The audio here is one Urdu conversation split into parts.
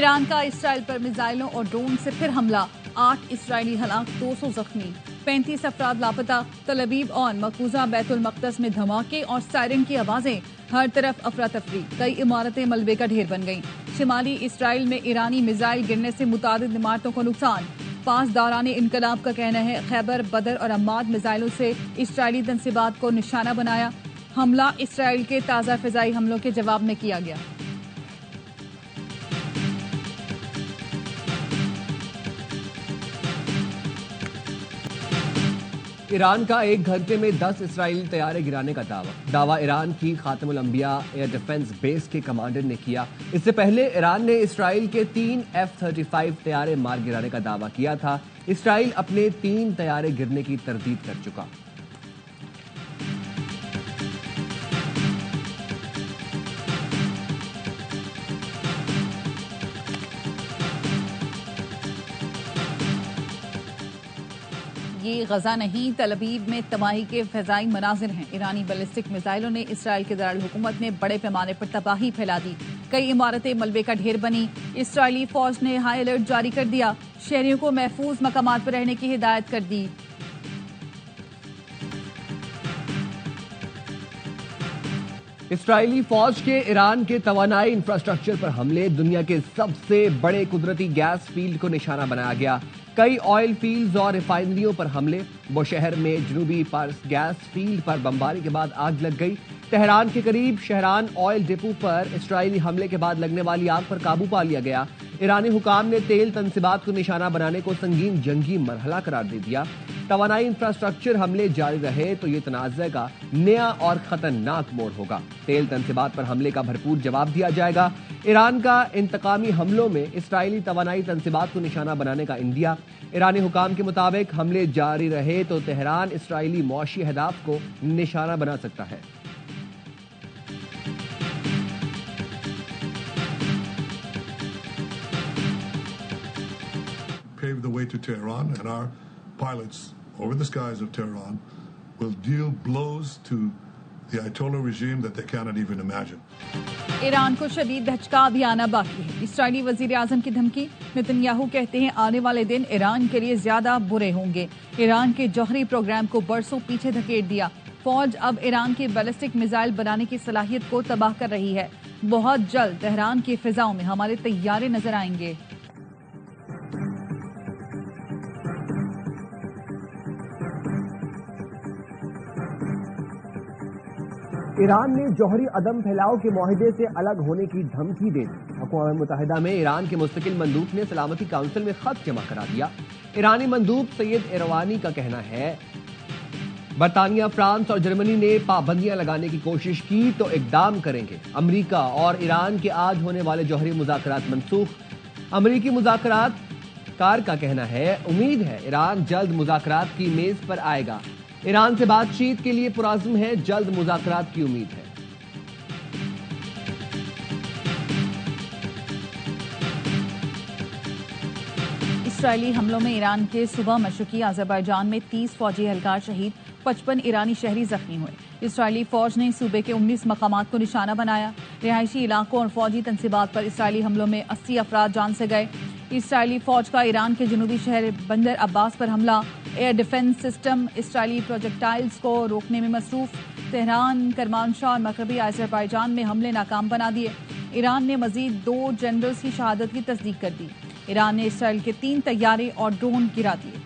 ایران کا اسرائیل پر میزائلوں اور ڈرون سے پھر حملہ، 8 اسرائیلی ہلاک، 200 زخمی، 35 افراد لاپتہ۔ تل ابیب اور مقبوضہ بیت المقدس میں دھماکے اور سائرن کی آوازیں، ہر طرف افراتفری، کئی عمارتیں ملبے کا ڈھیر بن گئیں۔ شمالی اسرائیل میں ایرانی میزائل گرنے سے متعدد عمارتوں کو نقصان۔ پاسداران انقلاب کا کہنا ہے خیبر، بدر اور عماد میزائلوں سے اسرائیلی تنصیبات کو نشانہ بنایا۔ حملہ اسرائیل کے تازہ فضائی حملوں کے جواب میں کیا گیا۔ ایران کا 1 گھنٹے میں 10 اسرائیلی طیارے گرانے کا دعویٰ ایران کی خاتم الانبیاء ایئر ڈیفنس بیس کے کمانڈر نے کیا۔ اس سے پہلے ایران نے اسرائیل کے 3 F-35 طیارے مار گرانے کا دعویٰ کیا تھا۔ اسرائیل اپنے 3 طیارے گرنے کی تردید کر چکا۔ یہ غزہ نہیں، تل ابیب میں تباہی کے فضائی مناظر ہیں۔ ایرانی بیلسٹک میزائلوں نے اسرائیل کے دارالحکومت میں بڑے پیمانے پر تباہی پھیلا دی، کئی عمارتیں ملبے کا ڈھیر بنی۔ اسرائیلی فوج نے ہائی الرٹ جاری کر دیا، شہریوں کو محفوظ مقامات پر رہنے کی ہدایت کر دی۔ اسرائیلی فوج کے ایران کے توانائی انفراسٹرکچر پر حملے، دنیا کے سب سے بڑے قدرتی گیس فیلڈ کو نشانہ بنایا گیا۔ کئی آئل فیلڈز اور ریفائنریوں پر حملے، وہ شہر میں جنوبی پارس گیس فیلڈ پر بمباری کے بعد آگ لگ گئی۔ تہران کے قریب شہران آئل ڈپو پر اسرائیلی حملے کے بعد لگنے والی آگ پر قابو پا لیا گیا۔ ایرانی حکام نے تیل تنصیبات کو نشانہ بنانے کو سنگین جنگی مرحلہ قرار دے دیا۔ توانائی انفراسٹرکچر حملے جاری رہے تو یہ تنازع کا نیا اور خطرناک موڑ ہوگا۔ تیل تنصیبات پر حملے کا بھرپور جواب دیا جائے گا۔ ایران کا انتقامی حملوں میں اسرائیلی توانائی تنصیبات کو نشانہ بنانے کا اندیہ۔ ایرانی حکام کے مطابق حملے جاری رہے تو تہران اسرائیلی معاشی اہداف کو نشانہ بنا سکتا ہے۔ Pave the way to Tehran, and our pilots over the skies of Tehran will deal blows to the Ayatollah regime that they cannot even imagine. Iran کو شدید دھچکا بھی آنا باقی ہے۔ اسرائیلی وزیر اعظم کی دھمکی، نتن یاہو کہتے ہیں آنے والے دن ایران کے لیے زیادہ برے ہوں گے۔ ایران کے جوہری پروگرام کو برسوں پیچھے دھکیل دیا۔ فوج اب ایران کے بیلسٹک میزائل بنانے کی صلاحیت کو تباہ کر رہی ہے۔ بہت جلد تہران کی فضاؤں میں ہمارے طیارے نظر آئیں گے۔ ایران نے جوہری عدم پھیلاؤ کے معاہدے سے الگ ہونے کی دھمکی دے دی۔ اقوام متحدہ میں ایران کے مستقل مندوب نے سلامتی کونسل میں خط جمع کرا دیا۔ ایرانی مندوب سید ایروانی کا کہنا ہے برطانیہ، فرانس اور جرمنی نے پابندیاں لگانے کی کوشش کی تو اقدام کریں گے۔ امریکہ اور ایران کے آج ہونے والے جوہری مذاکرات منسوخ۔ امریکی مذاکرات کار کا کہنا ہے امید ہے ایران جلد مذاکرات کی میز پر آئے گا۔ ایران سے بات چیت کے لیے پرعزم ہے، جلد مذاکرات کی امید ہے۔ اسرائیلی حملوں میں ایران کے صوبہ مشرقی آذربائیجان میں 30 فوجی اہلکار شہید، 55 ایرانی شہری زخمی ہوئے۔ اسرائیلی فوج نے صوبے کے 19 مقامات کو نشانہ بنایا۔ رہائشی علاقوں اور فوجی تنصیبات پر اسرائیلی حملوں میں 80 افراد جان سے گئے۔ اسرائیلی فوج کا ایران کے جنوبی شہر بندر عباس پر حملہ، ایئر ڈیفنس سسٹم اسرائیلی پروجیکٹائلز کو روکنے میں مصروف۔ تہران، کرمانشاہ اور مغربی آذربائیجان میں حملے ناکام بنا دیے۔ ایران نے مزید 2 جنرلز کی شہادت کی تصدیق کر دی۔ ایران نے اسرائیل کے 3 طیارے اور ڈرون گرا دیے۔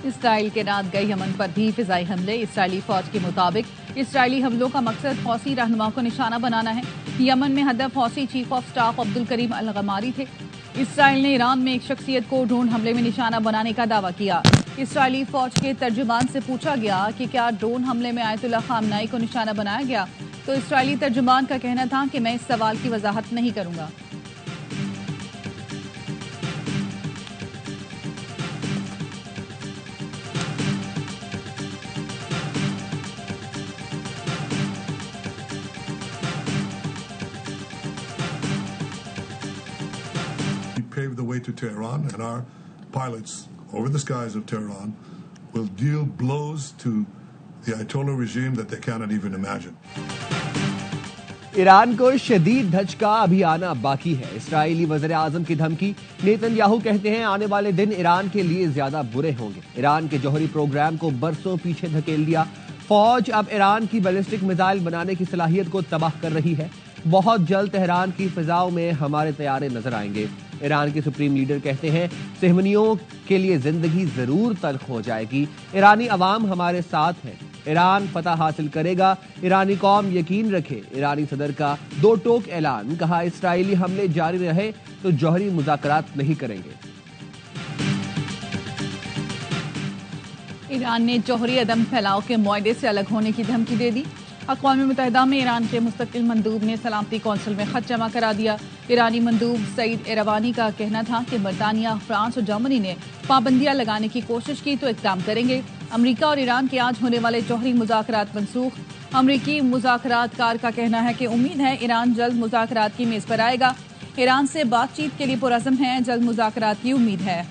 اسرائیل کے رات گئے یمن پر بھی فضائی حملے۔ اسرائیلی فوج کے مطابق اسرائیلی حملوں کا مقصد حوثی رہنما کو نشانہ بنانا ہے۔ یمن میں ہدف Houthi chief of staff Abdulkarim al-Ghamari تھے۔ اسرائیل نے ایران میں ایک شخصیت کو ڈرون حملے میں نشانہ بنانے کا دعویٰ کیا۔ اسرائیلی فوج کے ترجمان سے پوچھا گیا کہ کیا ڈرون حملے میں آیت اللہ خامنائی کو نشانہ بنایا گیا، تو اسرائیلی ترجمان کا کہنا تھا کہ میں اس سوال کی وضاحت نہیں کروں گا۔ Pave the way to Tehran, and our pilots over the skies of Tehran will deal blows to the Ayatollah regime that they cannot even imagine. Iran کو شدید دھچکا ابھی آنا باقی ہے. اسرائیلی وزیر اعظم کی دھمکی. نیتن یاہو کہتے ہیں آنے والے دن ایران کے لیے زیادہ برے ہوں گے. ایران کے جوہری پروگرام کو برسوں پیچھے دھکیل دیا. فوج اب ایران کی بیلسٹک میزائل بنانے کی صلاحیت کو تباہ کر رہی ہے. بہت جلد تہران کی فضاؤں میں ہمارے طیارے نظر آئیں گے. ایران کے سپریم لیڈر کہتے ہیں صہیونیوں کے لیے زندگی ضرور تلخ ہو جائے گی. ایرانی عوام ہمارے ساتھ ہے. ایران فتح حاصل کرے گا. ایرانی قوم یقین رکھے. ایرانی صدر کا دو ٹوک اعلان. کہا اسرائیلی حملے جاری رہے تو جوہری مذاکرات نہیں کریں گے. ایران نے جوہری عدم پھیلاؤ کے معاہدے سے الگ ہونے کی دھمکی دے دی. اقوام متحدہ میں ایران کے مستقل مندوب نے سلامتی کونسل میں خط جمع کرا دیا. ایرانی مندوب سعید ایروانی کا کہنا تھا کہ برطانیہ، فرانس اور جرمنی نے پابندیاں لگانے کی کوشش کی تو اقدام کریں گے. امریکہ اور ایران کے آج ہونے والے جوہری مذاکرات منسوخ. امریکی مذاکرات کار کا کہنا ہے کہ امید ہے ایران جلد مذاکرات کی میز پر آئے گا. ایران سے بات چیت کے لیے پرعزم ہے. جلد مذاکرات کی امید ہے.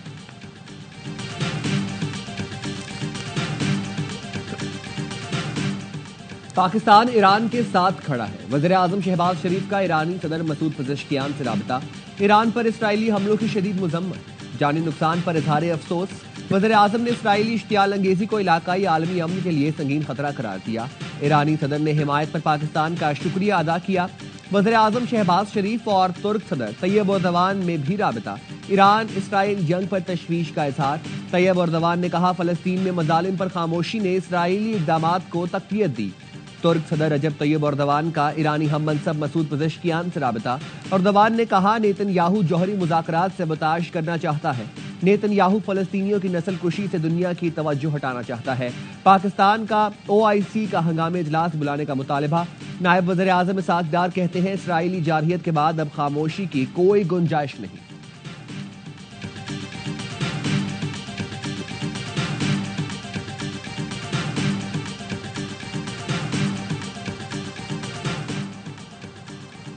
پاکستان ایران کے ساتھ کھڑا ہے. وزیر اعظم شہباز شریف کا ایرانی صدر مسعود پزشکیان سے رابطہ. ایران پر اسرائیلی حملوں کی شدید مذمت. جانی نقصان پر اظہار افسوس. وزیر اعظم نے اسرائیلی اشتعال انگیزی کو علاقائی عالمی امن کے لیے سنگین خطرہ قرار دیا. ایرانی صدر نے حمایت پر پاکستان کا شکریہ ادا کیا. وزیر اعظم شہباز شریف اور ترک صدر طیب اردوان میں بھی رابطہ. ایران اسرائیل جنگ پر تشویش کا اظہار. طیب اردوان نے کہا فلسطین میں مظالم پر خاموشی نے اسرائیلی اقدامات کو تقویت دی. ترک صدر رجب طیب اردوان کا ایرانی ہم منصب مسعود پزشکیان سے رابطہ. اردوان نے کہا نیتن یاہو جوہری مذاکرات سے سبوتاژ کرنا چاہتا ہے. نیتن یاہو فلسطینیوں کی نسل کشی سے دنیا کی توجہ ہٹانا چاہتا ہے. پاکستان کا OIC کا ہنگامی اجلاس بلانے کا مطالبہ. نائب وزیر اعظم اسحاق ڈار کہتے ہیں اسرائیلی جارحیت کے بعد اب خاموشی کی کوئی گنجائش نہیں.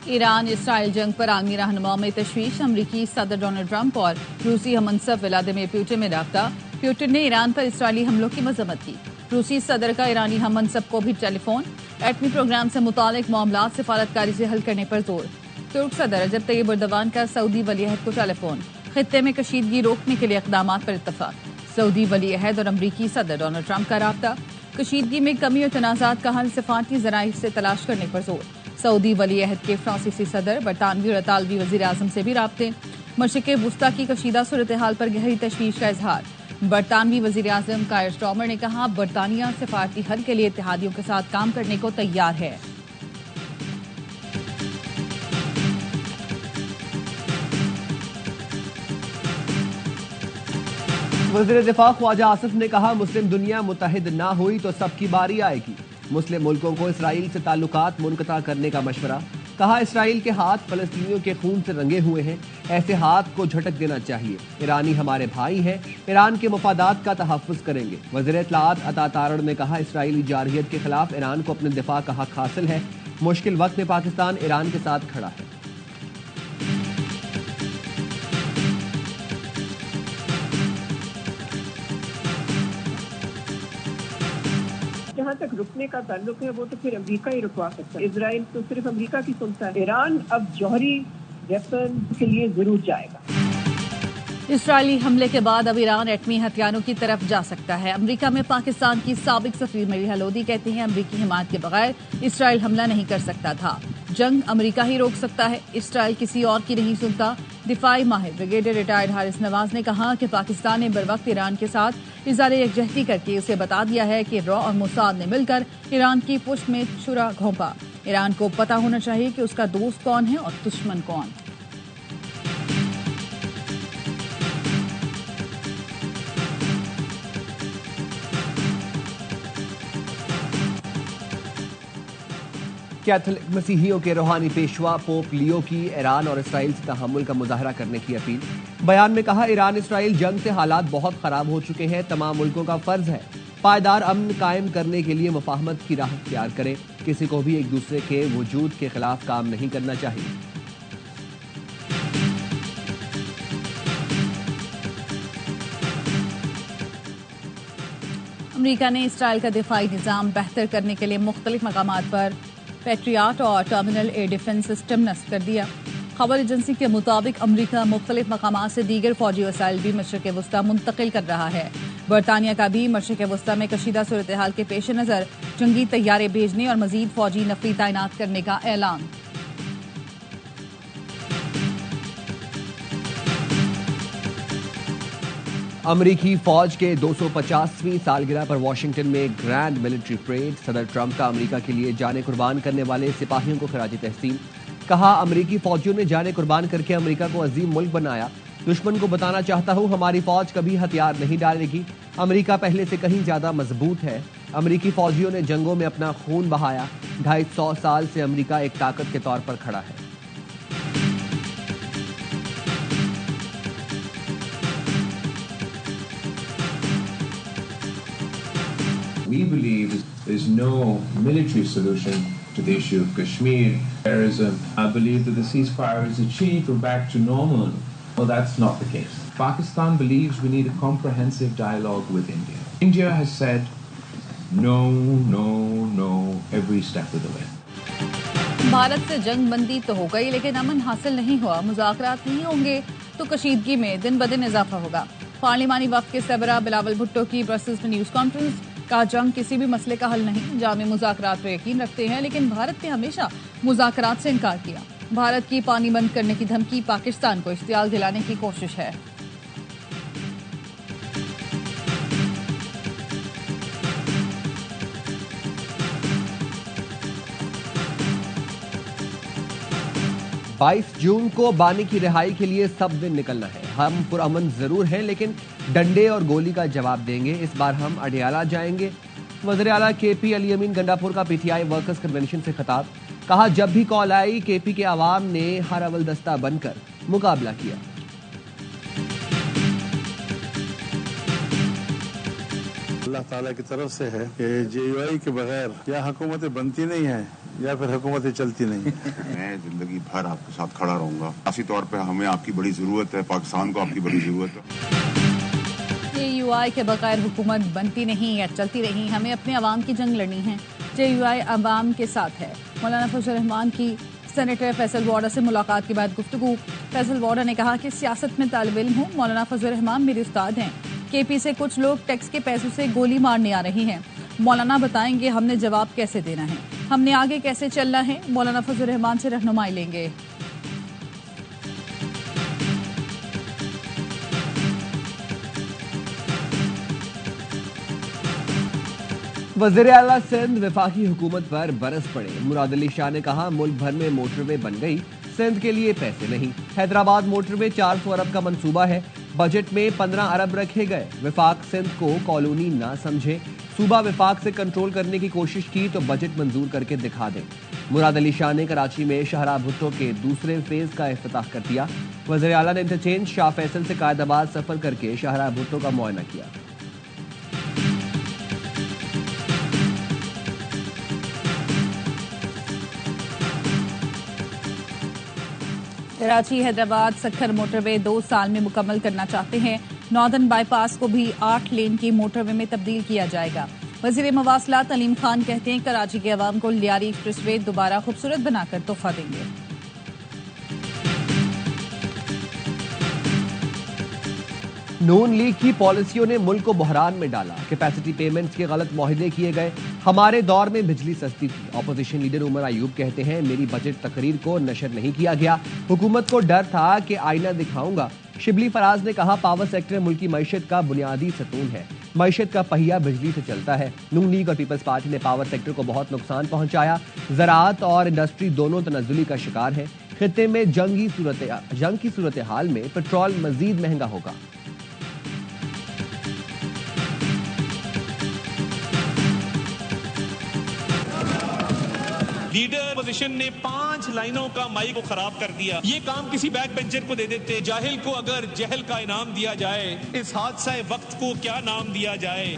ایران اسرائیل جنگ پر عالمی رہنما میں تشویش. امریکی صدر ڈونلڈ ٹرمپ اور روسی ہم منصب ولادیمیر پیوٹن میں رابطہ. پیوٹن نے ایران پر اسرائیلی حملوں کی مذمت کی. روسی صدر کا ایرانی ہم منصب کو بھی ٹیلی فون. ایٹمی پروگرام سے متعلق معاملات سفارتکاری سے حل کرنے پر زور. ترک صدر رجب طیب اردوان کا سعودی ولی عہد کو ٹیلی فون. خطے میں کشیدگی روکنے کے لیے اقدامات پر اتفاق. سعودی ولی عہد اور امریکی صدر ڈونلڈ ٹرمپ کا رابطہ. کشیدگی میں کمی اور تنازعات کا حل سفارتی ذرائع سے تلاش کرنے پر زور. سعودی ولی عہد کے فرانسیسی صدر، برطانوی اور اطالوی وزیر اعظم سے بھی رابطے. مشرق وسطیٰ کی کشیدہ صورتحال پر گہری تشویش کا اظہار. برطانوی وزیر اعظم کائر سٹارمر نے کہا برطانیہ سفارتی حل کے لیے اتحادیوں کے ساتھ کام کرنے کو تیار ہے. وزیر دفاع خواجہ آصف نے کہا مسلم دنیا متحد نہ ہوئی تو سب کی باری آئے گی. مسلم ملکوں کو اسرائیل سے تعلقات منقطع کرنے کا مشورہ. کہا اسرائیل کے ہاتھ فلسطینیوں کے خون سے رنگے ہوئے ہیں. ایسے ہاتھ کو جھٹک دینا چاہیے. ایرانی ہمارے بھائی ہیں. ایران کے مفادات کا تحفظ کریں گے. وزیر اطلاعات عطا تارڑ نے کہا اسرائیلی جارحیت کے خلاف ایران کو اپنے دفاع کا حق حاصل ہے. مشکل وقت میں پاکستان ایران کے ساتھ کھڑا ہے. جہاں تک رکنے کا تعلق ہے وہ تو پھر امریکہ ہی رکوا سکتا ہے. اسرائیل تو صرف امریکہ کی سنتا ہے. ایران اب جوہری ویپن کے لیے ضرور جائے گا. اسرائیلی حملے کے بعد اب ایران ایٹمی ہتھیاروں کی طرف جا سکتا ہے. امریکہ میں پاکستان کی سابق سفیر ملیحہ لودھی کہتے ہیں امریکی حمایت کے بغیر اسرائیل حملہ نہیں کر سکتا تھا. جنگ امریکہ ہی روک سکتا ہے. اسرائیل کسی اور کی نہیں سنتا. دفاعی ماہر بریگیڈیئر ریٹائرڈ حارث نواز نے کہا کہ پاکستان نے بروقت ایران کے ساتھ اظہار یکجہتی کر کے اسے بتا دیا ہے کہ را اور موساد نے مل کر ایران کی پشت میں چھرا گھونپا. ایران کو پتہ ہونا چاہیے کہ اس کا دوست کون ہے اور دشمن کون. کیتھولک مسیحیوں کے روحانی پیشوا پوپ لیو کی ایران اور اسرائیل سے تحمل کا مظاہرہ کرنے کی اپیل. بیان میں کہا ایران اسرائیل جنگ سے حالات بہت خراب ہو چکے ہیں. تمام ملکوں کا فرض ہے پائیدار امن قائم کرنے کے لیے مفاہمت کی راہ اختیار کرے. کسی کو بھی ایک دوسرے کے وجود کے خلاف کام نہیں کرنا چاہیے. امریکہ نے اسرائیل کا دفاعی نظام بہتر کرنے کے لیے مختلف مقامات پر پیٹریاٹ اور ٹرمینل ایئر ڈیفنس سسٹم نصب کر دیا۔ خبر ایجنسی کے مطابق امریکہ مختلف مقامات سے دیگر فوجی وسائل بھی مشرق وسطی منتقل کر رہا ہے۔ برطانیہ کا بھی مشرق وسطی میں کشیدہ صورتحال کے پیش نظر جنگی طیارے بھیجنے اور مزید فوجی نفری تعینات کرنے کا اعلان۔ امریکی فوج کے 250ویں سالگرہ پر واشنگٹن میں گرینڈ ملٹری پریڈ۔ صدر ٹرمپ کا امریکہ کے لیے جانیں قربان کرنے والے سپاہیوں کو خراج تحسین۔ کہا، امریکی فوجیوں نے جانیں قربان کر کے امریکہ کو عظیم ملک بنایا۔ دشمن کو بتانا چاہتا ہوں ہماری فوج کبھی ہتھیار نہیں ڈالے گی۔ امریکہ پہلے سے کہیں زیادہ مضبوط ہے۔ امریکی فوجیوں نے جنگوں میں اپنا خون بہایا۔ 250 سال سے امریکہ ایک طاقت کے طور پر کھڑا ہے۔ We believe there is no military solution to the issue of Kashmir terrorism. I believe that the ceasefire is achieved. We're back to normal. No, that's not the case. Pakistan believes we need a comprehensive dialogue with India. India has said no, no, no every step of the way. Bharat سے جنگ بندی تو ہو گئی لیکن امن حاصل نہیں ہوا۔ مذاکرات نہیں ہوں گے تو کشیدگی میں دن بدن اضافہ ہوگا۔ پارلیمانی وفد کے سربراہ بلاول بھٹو کی برسلز میں نیوز کانفرنس۔ کہا، جنگ کسی بھی مسئلے کا حل نہیں، جامع مذاکرات پر یقین رکھتے ہیں لیکن بھارت نے ہمیشہ مذاکرات سے انکار کیا۔ بھارت کی پانی بند کرنے کی دھمکی پاکستان کو اشتعال دلانے کی کوشش ہے۔ بائیس جون کو بانی کی رہائی کے لیے سب دن نکلنا ہے۔ ہم پرامن ضرور ہیں لیکن ڈنڈے اور گولی کا جواب دیں گے۔ اس بار ہم اڈیالہ جائیں گے۔ وزیر اعلیٰ کے پی علی امین گنڈاپور کا P T I workers convention سے خطاب۔ کہا، جب بھی کال آئی کے پی کے عوام نے ہر اول دستہ بن کر مقابلہ کیا۔ اللہ تعالیٰ کی طرف سے ہے کہ جے یو آئی کے بغیر یا حکومتیں بنتی نہیں ہیں یا پھر حکومتیں چلتی نہیں۔ میں زندگی بھر آپ کے ساتھ کھڑا رہوں گا۔ خاصی طور پہ ہمیں آپ کی بڑی ضرورت ہے، پاکستان کو آپ کی بڑی ضرورت ہے۔ جے یو آئی کے بغیر حکومت بنتی نہیں یا چلتی نہیں، ہمیں اپنے عوام کی جنگ لڑنی ہے۔ جے یو آئی عوام کے ساتھ ہے۔ مولانا فضل الرحمان کی سینیٹر فیصل وارڈا سے ملاقات کے بعد گفتگو۔ فیصل وارڈا نے کہا کہ سیاست میں طالب علم ہوں، مولانا فضل الرحمان میرے استاد ہیں۔ کے پی سے کچھ لوگ ٹیکس کے پیسوں سے گولی مارنے آ رہے ہیں، مولانا بتائیں گے ہم نے جواب کیسے دینا ہے، ہم نے آگے کیسے چلنا ہے، مولانا فضل الرحمان سے رہنمائی لیں گے۔ وزیر اعلیٰ سندھ وفاقی حکومت پر برس پڑے۔ مراد علی شاہ نے کہا، ملک بھر میں موٹر وے بن گئی، سندھ کے لیے پیسے نہیں۔ حیدرآباد موٹر وے 400 ارب کا منصوبہ ہے، بجٹ میں 15 ارب رکھے گئے۔ وفاق سندھ کو کالونی نہ سمجھے، صوبہ وفاق سے کنٹرول کرنے کی کوشش کی تو بجٹ منظور کر کے دکھا دیں۔ مراد علی شاہ نے کراچی میں شاہراہ بھٹو کے دوسرے فیز کا افتتاح کر دیا۔ وزیر اعلیٰ نے انٹرچینج شاہ فیصل سے قائد آباد سفر کر کے شاہراہ بھٹو کا معائنہ کیا۔ کراچی حیدرآباد سکھر موٹر وے 2 سال میں مکمل کرنا چاہتے ہیں۔ ناردرن بائی پاس کو بھی 8 لین کی موٹر وے میں تبدیل کیا جائے گا۔ وزیر مواصلات علیم خان کہتے ہیں کراچی کے عوام کو لیاری ایکسپریس وے دوبارہ خوبصورت بنا کر تحفہ دیں گے۔ نون لیگ کی پالیسیوں نے ملک کو بحران میں ڈالا، کیپیسٹی پیمنٹس کے غلط معاہدے کیے گئے، ہمارے دور میں بجلی سستی تھی۔ اپوزیشن لیڈر عمر ایوب کہتے ہیں میری بجٹ تقریر کو نشر نہیں کیا گیا، حکومت کو ڈر تھا کہ آئینہ دکھاؤں گا۔ شبلی فراز نے کہا پاور سیکٹر ملکی معیشت کا بنیادی ستون ہے، معیشت کا پہیہ بجلی سے چلتا ہے۔ نون لیگ اور پیپلز پارٹی نے پاور سیکٹر کو بہت نقصان پہنچایا، زراعت اور انڈسٹری دونوں تنزلی کا شکار ہے۔ خطے میں جنگ کی صورتحال میں پٹرول مزید مہنگا ہوگا۔ لیڈر اپوزیشن نے 5 لائنوں کا مائی کو خراب کر دیا۔ یہ کام کسی بیک بینچر کو دے دیتے۔ جاہل کو اگر جہل کا انعام دیا جائے، اس حادثہ وقت کو کیا نام دیا جائے؟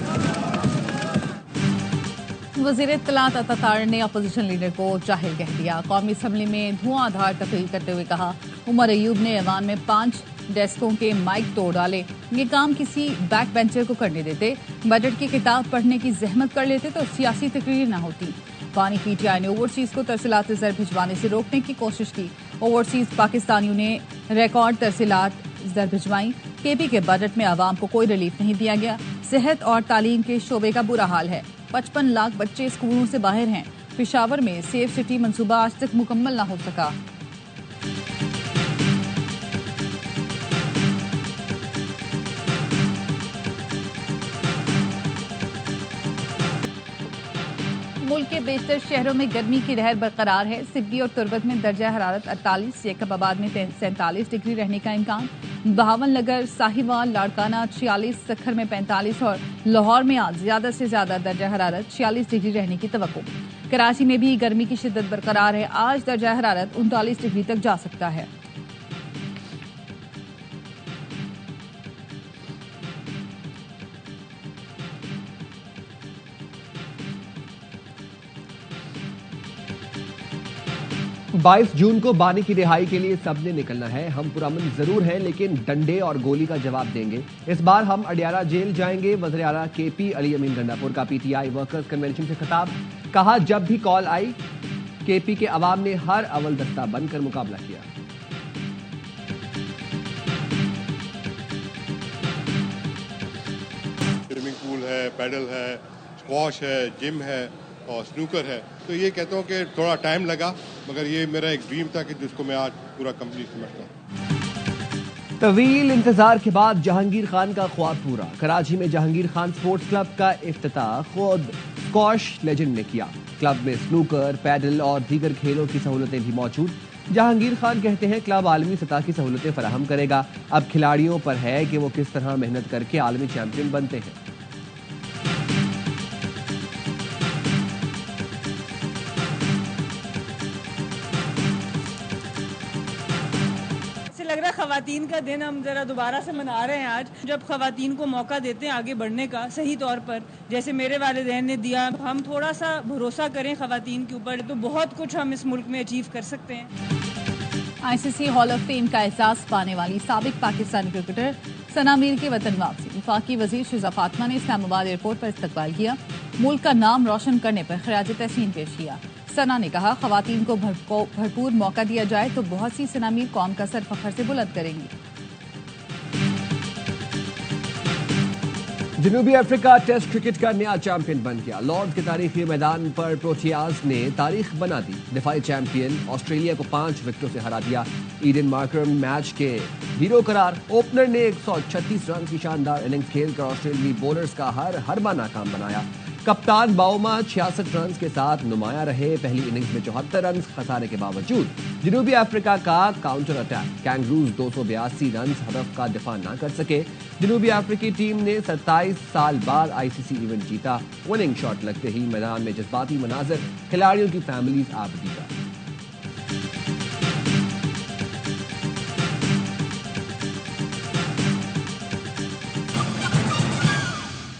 وزیر اطلاعات اتاتار نے اپوزیشن لیڈر کو جاہل کہہ دیا۔ قومی اسمبلی میں دھواں دھار تقریر کرتے ہوئے کہا عمر ایوب نے ایوان میں 5 ڈیسکوں کے مائک توڑ ڈالے. یہ کام کسی بیک بینچر کو کرنے دیتے. بجٹ کی کتاب پڑھنے کی زحمت کر لیتے تو سیاسی تقریر نہ ہوتی. بانی پی ٹی آئی نے اوورسیز کو ترسیلات زر بھجوانے سے روکنے کی کوشش کی. اوورسیز پاکستانیوں نے ریکارڈ ترسیلات زر بھجوائیں. کے پی کے بجٹ میں عوام کو کوئی ریلیف نہیں دیا گیا. صحت اور تعلیم کے شعبے کا برا حال ہے. 55 لاکھ بچے اسکولوں سے باہر ہیں. پشاور میں سیف سٹی منصوبہ آج تک مکمل نہ ہو سکا. ملک کے بیشتر شہروں میں گرمی کی لہر برقرار ہے. سبی اور تربت میں درجہ حرارت 48, جیکب آباد میں 47 ڈگری رہنے کا امکان. بہاول نگر, ساہیوال, لاڑکانہ 46, سکھر میں 45 اور لاہور میں آج زیادہ سے زیادہ درجہ حرارت 46 ڈگری رہنے کی توقع. کراچی میں بھی گرمی کی شدت برقرار ہے. آج درجہ حرارت 39 ڈگری تک جا سکتا ہے. بائیس جون کو بانی کی رہائی کے لیے سب نے نکلنا ہے. ہم پرامن ضرور ہیں لیکن ڈنڈے اور گولی کا جواب دیں گے. اس بار ہم اڈیالہ جیل جائیں گے. وزیر اعلیٰ کے پی علی امین گنڈاپور کا P T I workers convention سے خطاب. کہا جب بھی کال آئی کے پی کے عوام نے ہر اول دستہ بن کر مقابلہ کیا. سوئمنگ پول ہے, پیڈل ہے, اسکواش ہے, جم ہے اور سنوکر ہے. تو یہ کہتا ہوں کہ تھوڑا ٹائم لگا مگر یہ میرا ایک ڈریم تھا کہ جس کو میں آج پورا کمپلیٹ سمجھتا ہوں. طویل انتظار کے بعد جہانگیر خان کا خواب پورا. کراچی میں جہانگیر خان سپورٹس کلب کا افتتاح خود اسکواش لیجنڈ نے کیا. کلب میں سنوکر, پیڈل اور دیگر کھیلوں کی سہولتیں بھی موجود. جہانگیر خان کہتے ہیں کلب عالمی سطح کی سہولتیں فراہم کرے گا. اب کھلاڑیوں پر ہے کہ وہ کس طرح محنت کر کے عالمی چیمپئن بنتے ہیں. لگ رہا ہے خواتین کا دن ہم ذرا دوبارہ سے منا رہے ہیں آج, جب خواتین کو موقع دیتے ہیں آگے بڑھنے کا صحیح طور پر, جیسے میرے والدین نے دیا. ہم تھوڑا سا بھروسہ کریں خواتین کے اوپر تو بہت کچھ ہم اس ملک میں اچیو کر سکتے ہیں. آئی سی سی ہال آف فیم کا اعزاز پانے والی سابق پاکستانی کرکٹر ثنا میر کی وطن واپسی. وفاقی وزیر شہزاد فاطمہ نے اسلام آباد ایئرپورٹ پر استقبال کیا. ملک کا نام روشن کرنے پر خراج تحسین پیش کیا. ثنا نے کہا خواتین کو بھرپور موقع دیا جائے تو بہت سی ثنا میر قوم کا سر فخر سے بلند کریں گی. جنوبی افریقہ ٹیسٹ کرکٹ کا نیا چیمپئن بن گیا. لارڈز کے تاریخی میدان پر پروٹیاز نے تاریخ بنا دی. دفاعی چیمپئن آسٹریلیا کو 5 وکٹوں سے ہرا دیا. ایڈن مارکرم میچ کے ہیرو قرار. اوپنر نے 136 رن کی شاندار اننگز کھیل کر آسٹریلوی بولرز کا ہر حربہ ناکام بنایا. کپتان باؤما 66 رنز کے ساتھ نمایاں رہے. پہلی اننگز میں 74 رنز خسارے کے باوجود جنوبی افریقہ کا کاؤنٹر اٹیک. کینگروز 282 رنز ہدف کا دفاع نہ کر سکے. جنوبی افریقی ٹیم نے 27 سال بعد آئی سی سی ایونٹ جیتا. وننگ شاٹ لگتے ہی میدان میں جذباتی مناظر, کھلاڑیوں کی فیملیز آبدی کا.